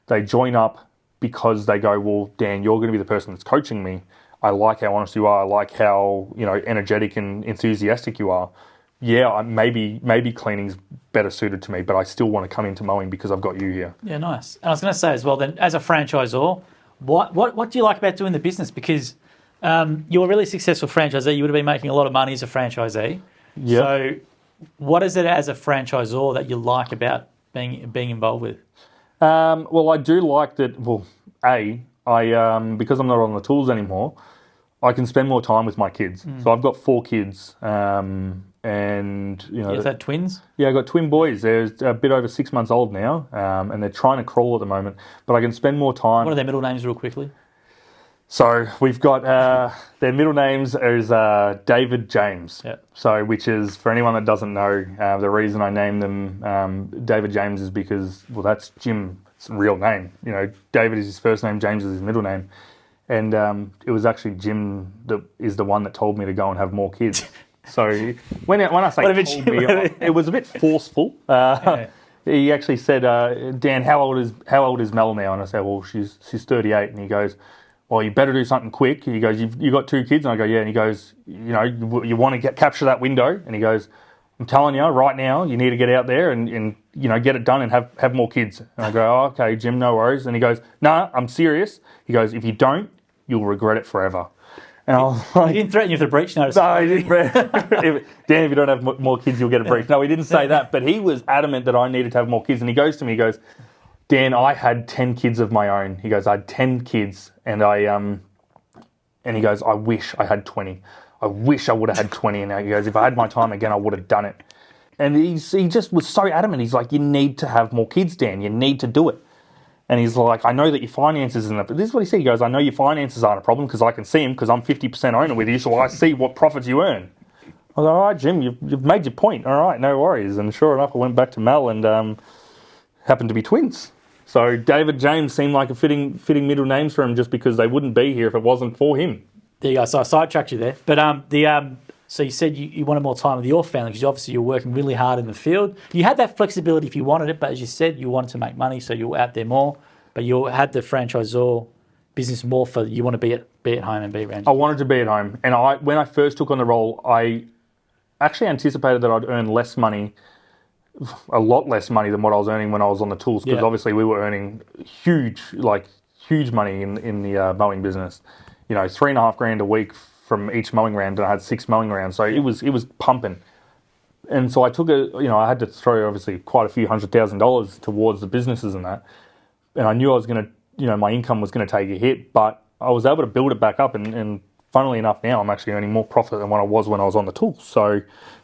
they join up because they go, well, Dan, you're going to be the person that's coaching me. I like how honest you are. I like how, energetic and enthusiastic you are. Yeah, maybe cleaning's better suited to me, but I still want to come into mowing because I've got you here. Yeah, nice. And I was going to say as well, then, as a franchisor, what do you like about doing the business? Because you're a really successful franchisee. You would have been making a lot of money as a franchisee. Yeah. So what is it as a franchisor that you like about being involved with? Well, I do like that. Well, because I'm not on the tools anymore, I can spend more time with my kids. So I've got 4 kids, and Is that twins? Yeah, I've got twin boys. They're a bit over 6 months old now, and they're trying to crawl at the moment. But I can spend more time. What are their middle names, real quickly? So we've got their middle names is David James. Yep. So, which is, for anyone that doesn't know, the reason I named them David James is because, well, that's Jim's real name. David is his first name, James is his middle name. And it was actually Jim that is the one that told me to go and have more kids. So when I say told me, it was a bit forceful. Yeah. He actually said, Dan, how old is Mel now? And I said, well, she's 38. And he goes, well, you better do something quick. He goes, you got 2 kids? And I go, yeah. And he goes, you want to capture that window? And he goes, I'm telling you right now, you need to get out there and get it done and have more kids. And I go, oh, okay, Jim, no worries. And he goes, no, I'm serious. He goes, if you don't, you'll regret it forever. And I was like, he didn't threaten you with a breach notice. No, he didn't. Dan, if you don't have more kids, you'll get a breach. No, he didn't say that, but he was adamant that I needed to have more kids. And he goes to me, he goes, Dan, I had 10 kids of my own. He goes, I had 10 kids, and and he goes, I wish I had 20. I wish I would have had 20. And he goes, if I had my time again, I would have done it. And he just was so adamant. He's like, you need to have more kids, Dan. You need to do it. And he's like, I know that your finances isn't. This is what he said. He goes, I know your finances aren't a problem because I can see them because I'm 50% owner with you, so I see what profits you earn. I was like, all right, Jim, you've made your point. All right, no worries. And sure enough, I went back to Mel and happened to be twins. So David James seemed like a fitting middle names for him just because they wouldn't be here if it wasn't for him. There you go. So I sidetracked you there. But so you said you wanted more time with your family because obviously you're working really hard in the field. You had that flexibility if you wanted it, but as you said, you wanted to make money, so you were out there more. But you had the franchisor business more for you want to be at home and be around. I wanted to be at home, and when I first took on the role, I actually anticipated that I'd earn less money, a lot less money than what I was earning when I was on the tools, because obviously we were earning huge money in the mowing business. $3,500 a week from each mowing round, and I had 6 mowing rounds, so it was pumping. And so I took I had to throw obviously quite a few $100,000 towards the businesses and that. And I knew I was going to, my income was going to take a hit, but I was able to build it back up. And funnily enough, now I'm actually earning more profit than what I was when I was on the tools. So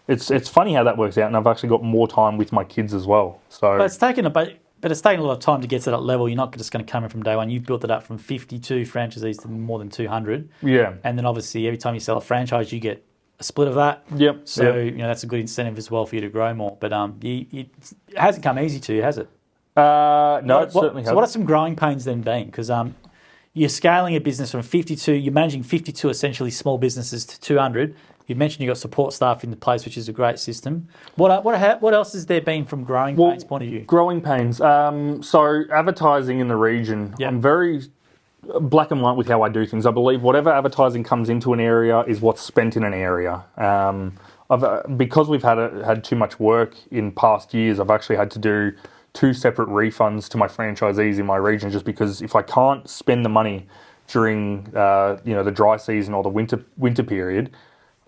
it's funny how that works out. And I've actually got more time with my kids as well. So, but it's taken a lot of time to get to that level. You're not just going to come in from day one. You've built it up from 52 franchisees to more than 200. Yeah. And then obviously every time you sell a franchise, you get a split of that. Yep. So that's a good incentive as well for you to grow more. But it hasn't come easy to you, has it? No, it certainly hasn't. So what are some growing pains then been? Because you're scaling a business from 52, you're managing 52 essentially small businesses to 200. You mentioned you've got support staff in place, which is a great system. What else has there been from growing pains point of view? Growing pains. So advertising in the region, I'm very black and white with how I do things. I believe whatever advertising comes into an area is what's spent in an area. Because we've had too much work in past years, I've actually had to do 2 separate refunds to my franchisees in my region, just because if I can't spend the money during the dry season or the winter period,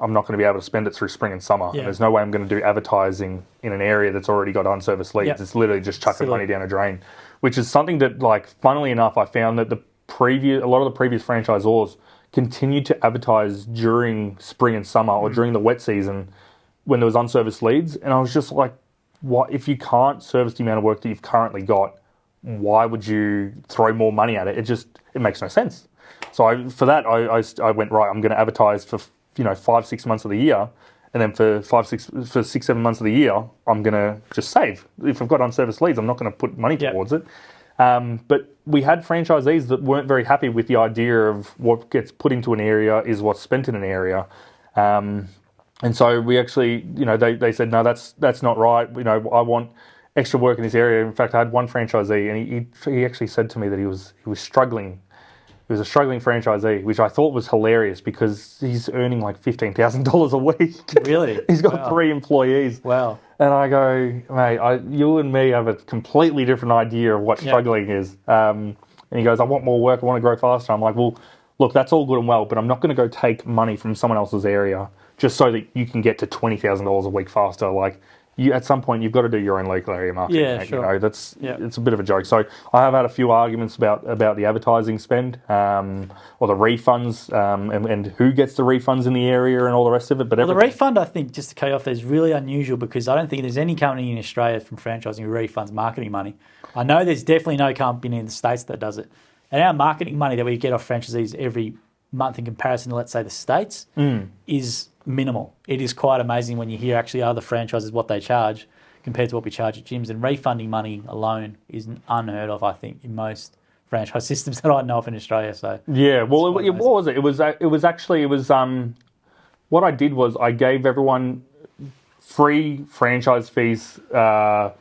I'm not going to be able to spend it through spring and summer. Yeah. There's no way I'm going to do advertising in an area that's already got unserviced leads. Yep. It's literally just chucking money down a drain, which is something that, funnily enough, I found that a lot of the previous franchisors continued to advertise during spring and summer or during the wet season when there was unserviced leads, and I was just like, what if you can't service the amount of work that you've currently got? Why would you throw more money at it? It makes no sense. So I went, right, I'm going to advertise for 5-6 months of the year, and then for 6, 7 months of the year, I'm going to just save. If I've got unserviced leads, I'm not going to put money towards it. But we had franchisees that weren't very happy with the idea of what gets put into an area is what's spent in an area. And so we actually, they said, no, that's not right. I want extra work in this area. In fact, I had one franchisee, and he actually said to me that he was struggling. He was a struggling franchisee, which I thought was hilarious because he's earning like $15,000 a week. Really? He's got 3 employees. Wow. And I go, mate, you and me have a completely different idea of what struggling is. And he goes, I want more work. I want to grow faster. I'm like, well, look, that's all good and well, but I'm not going to go take money from someone else's area just so that you can get to $20,000 a week faster. Like, at some point, you've got to do your own local area marketing. Yeah, sure. It's a bit of a joke. So I have had a few arguments about the advertising spend or the refunds and who gets the refunds in the area and all the rest of it. But the refund, I think, just to cut you off, is really unusual because I don't think there's any company in Australia from franchising who refunds marketing money. I know there's definitely no company in the States that does it. And our marketing money that we get off franchisees every month in comparison to, let's say, the States is minimal. It is quite amazing when you hear actually other franchises what they charge compared to what we charge at gyms. And refunding money alone is unheard of, I think, in most franchise systems that I know of in Australia. So yeah, well, what was it? It was what I did was I gave everyone free franchise fees for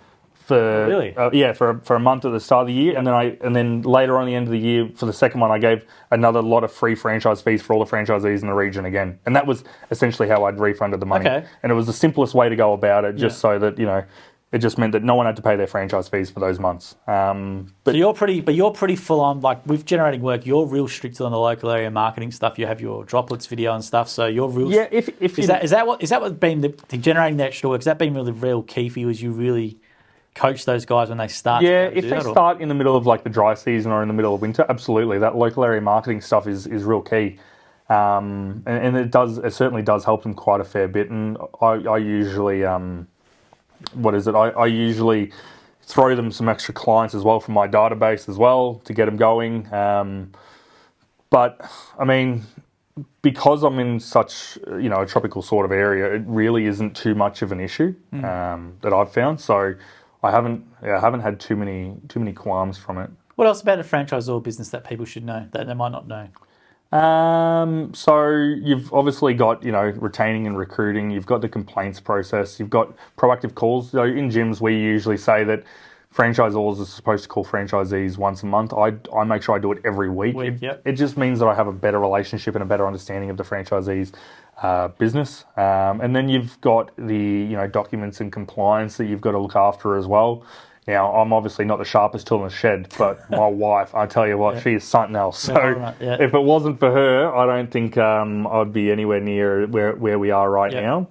a month at the start of the year, and then later on at the end of the year for the second one, I gave another lot of free franchise fees for all the franchisees in the region again, and that was essentially how I'd refunded the money. Okay. And it was the simplest way to go about it, just so that it just meant that no one had to pay their franchise fees for those months. So you're pretty full on. Like with generating work, you're real strict on the local area marketing stuff. You have your droplets video and stuff. So you're real. Yeah. Is that what's been the generating the extra work? Has that been really real key for you? Is you really coach those guys when they start? Yeah, if they start in the middle of like the dry season or in the middle of winter, absolutely. That local area marketing stuff is real key. And it certainly does help them quite a fair bit. And I usually, I usually throw them some extra clients as well from my database as well to get them going. But I mean, because I'm in such a tropical sort of area, it really isn't too much of an issue that I've found. So I haven't had too many qualms from it. What else about a franchisor business that people should know that they might not know? So you've obviously got retaining and recruiting. You've got the complaints process. You've got proactive calls. So in gyms, we usually say that franchisors are supposed to call franchisees once a month. I make sure I do it every week. It just means that I have a better relationship and a better understanding of the franchisee's business. And then you've got the documents and compliance that you've got to look after as well. Now, I'm obviously not the sharpest tool in the shed, but my wife, I tell you what, she is something else. So if it wasn't for her, I don't think I'd be anywhere near where we are right now.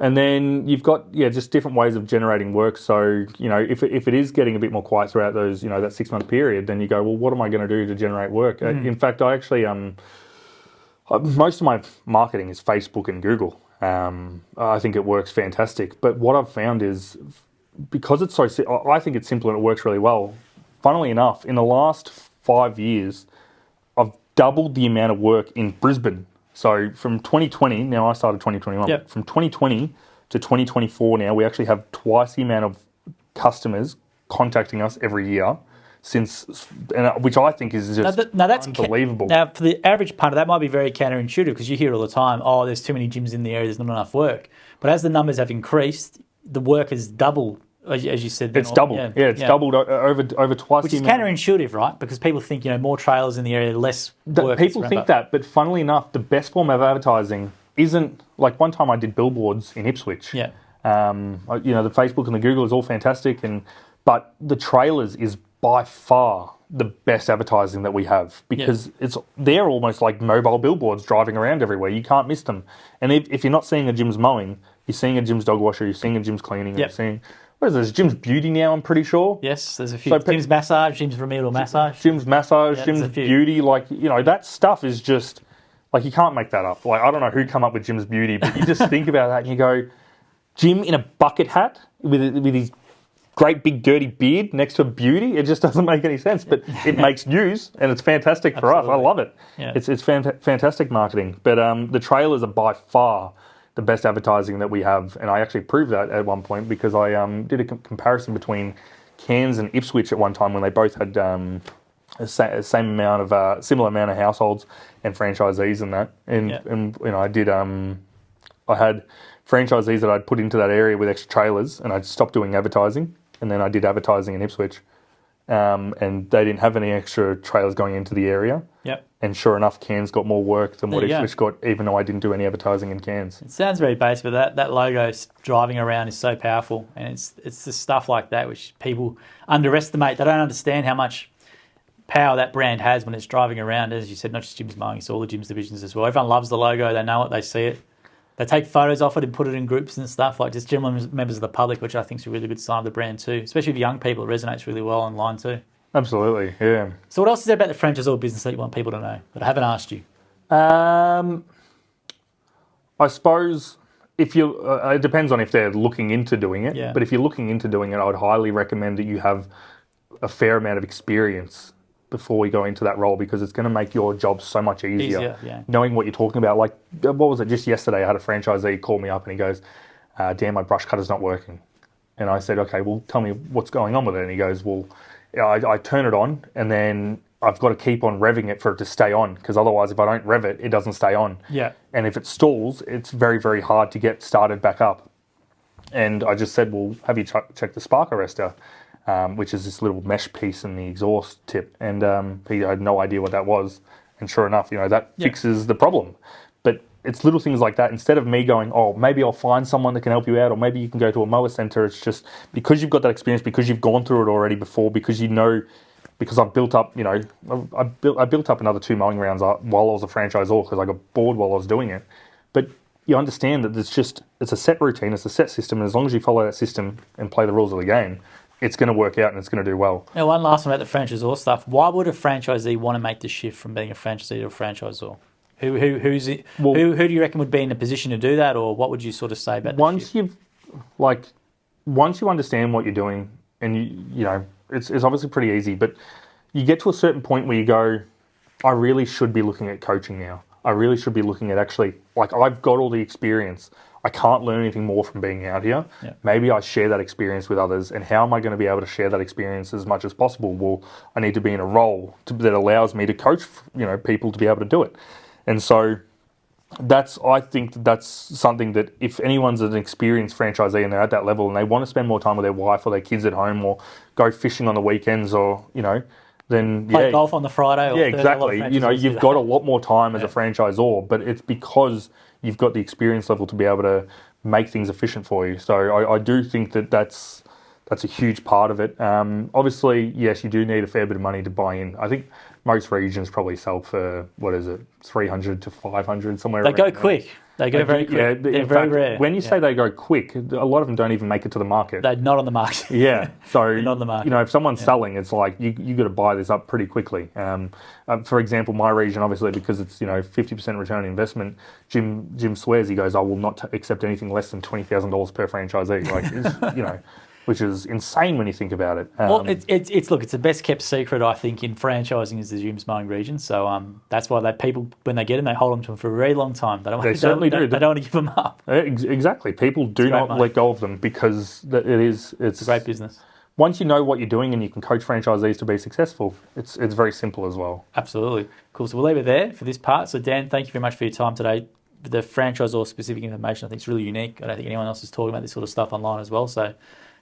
And then you've got just different ways of generating work. So if it is getting a bit more quiet throughout those that 6 month period, then you go, well, what am I going to do to generate work? In fact, I actually most of my marketing is Facebook and Google. I think it works fantastic. But what I've found is because it's I think it's simple and it works really well. Funnily enough, in the last 5 years, I've doubled the amount of work in Brisbane. So from 2020, now I started 2021. Yep. From 2020 to 2024 now, we actually have twice the amount of customers contacting us every year, which I think is just that's unbelievable. Now, for the average punter, that might be very counterintuitive because you hear all the time, oh, there's too many gyms in the area, there's not enough work. But as the numbers have increased, the work has doubled. As you said, it's doubled. It's doubled over twice. Which is counterintuitive, right? Because people think more trailers in the area, less work. People think that, but funnily enough, the best form of advertising isn't like one time I did billboards in Ipswich. Yeah. The Facebook and the Google is all fantastic, but the trailers is by far the best advertising that we have because they're almost like mobile billboards driving around everywhere. You can't miss them. And if you're not seeing a gym's mowing, you're seeing a gym's dog washer, you're seeing a gym's cleaning, you're seeing. What is this? Gym's Beauty now, I'm pretty sure. Yes, there's a few. Gym's Massage, Gym's Remedial Massage. Gym's Massage, Gym's Beauty. That stuff is just, you can't make that up. I don't know who come up with Gym's Beauty, but you just think about that and you go, Jim in a bucket hat with his great big dirty beard next to a beauty. It just doesn't make any sense, but it makes news, and it's fantastic for us. I love it. Yeah. It's fantastic marketing. But the trailers are by far the best advertising that we have, and I actually proved that at one point because I did a comparison between Cairns and Ipswich at one time when they both had same amount of similar amount of households and franchisees and that. And I did I had franchisees that I'd put into that area with extra trailers, and I'd stopped doing advertising, and then I did advertising in Ipswich, and they didn't have any extra trailers going into the area. Yep. And sure enough, Cairns got more work than what Ipswich got, even though I didn't do any advertising in Cairns. It sounds very basic, but that logo driving around is so powerful, and it's the stuff like that which people underestimate. They don't understand how much power that brand has when it's driving around. As you said, not just Jim's Mowing, it's all the Jim's divisions as well. Everyone loves the logo. They know it. They see it. They take photos of it and put it in groups and stuff, like just general members of the public, which I think is a really good sign of the brand too. Especially with young people, it resonates really well online too. Absolutely, yeah. So what else is there about the franchisor business that you want people to know that I haven't asked you? I suppose if you, it depends on if they're looking into doing it. Yeah. But if you're looking into doing it, I would highly recommend that you have a fair amount of experience before we go into that role, because it's going to make your job so much easier. Yeah. Knowing what you're talking about. Like, what was it? Just yesterday, I had a franchisee call me up and he goes, "Dan, my brush cutter's not working." And I said, "Okay, well, tell me what's going on with it." And he goes, "Well, I turn it on and then I've got to keep on revving it for it to stay on, because otherwise if I don't rev it, it doesn't stay on. Yeah. And if it stalls, it's very, very hard to get started back up." And I just said, "Well, have you checked the spark arrestor?" Which is this little mesh piece in the exhaust tip. And he had no idea what that was. And sure enough, that fixes the problem. But it's little things like that. Instead of me going, "Oh, maybe I'll find someone that can help you out, or maybe you can go to a mower centre," it's just because you've got that experience, because you've gone through it already before, because because I've built up, I built up another 2 mowing rounds while I was a franchisor, because I got bored while I was doing it. But you understand that it's a set routine, it's a set system, and as long as you follow that system and play the rules of the game, it's going to work out and it's going to do well. Now, one last one about the franchisor stuff. Why would a franchisee want to make the shift from being a franchisee to a franchisor? Who do you reckon would be in a position to do that, or what would you sort of say about once you understand what you're doing, and it's obviously pretty easy, but you get to a certain point where you go, "I really should be looking at coaching now. I really should be looking at I've got all the experience. I can't learn anything more from being out here. Yeah. Maybe I share that experience with others, and how am I going to be able to share that experience as much as possible? Well, I need to be in a role that allows me to coach, people to be able to do it." And so I think that's something that if anyone's an experienced franchisee and they're at that level and they want to spend more time with their wife or their kids at home, or go fishing on the weekends, or then play golf on the Friday. Yeah, exactly. You've got a lot more time as a franchisor, but it's because you've got the experience level to be able to make things efficient for you. So I do think that's a huge part of it. Obviously, yes, you do need a fair bit of money to buy in. I think most regions probably sell for, 300 to 500, somewhere around there. They go quick. They go very quick. Yeah, they're very rare. When you say they go quick, a lot of them don't even make it to the market. They're not on the market. Yeah. So, they're not on the market. If someone's selling, it's like you got to buy this up pretty quickly. For example, my region, obviously, because it's 50% return on investment, Jim swears, he goes, "I will not accept anything less than $20,000 per franchisee." Which is insane when you think about it. Well, it's the best kept secret, I think, in franchising is the Jim's Mowing region. So that's why people, when they get them, they hold them to them for a very long time. They certainly do. They don't want to give them up. Exactly. People do not let go of them, because it's a great business. Once you know what you're doing and you can coach franchisees to be successful, it's very simple as well. Absolutely. Cool. So we'll leave it there for this part. So Dan, thank you very much for your time today. The franchisor specific information, I think, is really unique. I don't think anyone else is talking about this sort of stuff online as well. So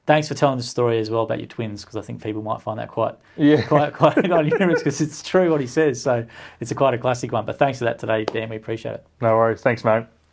thanks for telling the story as well about your twins, because I think people might find that quite humorous, because it's true what he says. So it's quite a classic one. But thanks for that today, Dan. We appreciate it. No worries. Thanks, mate.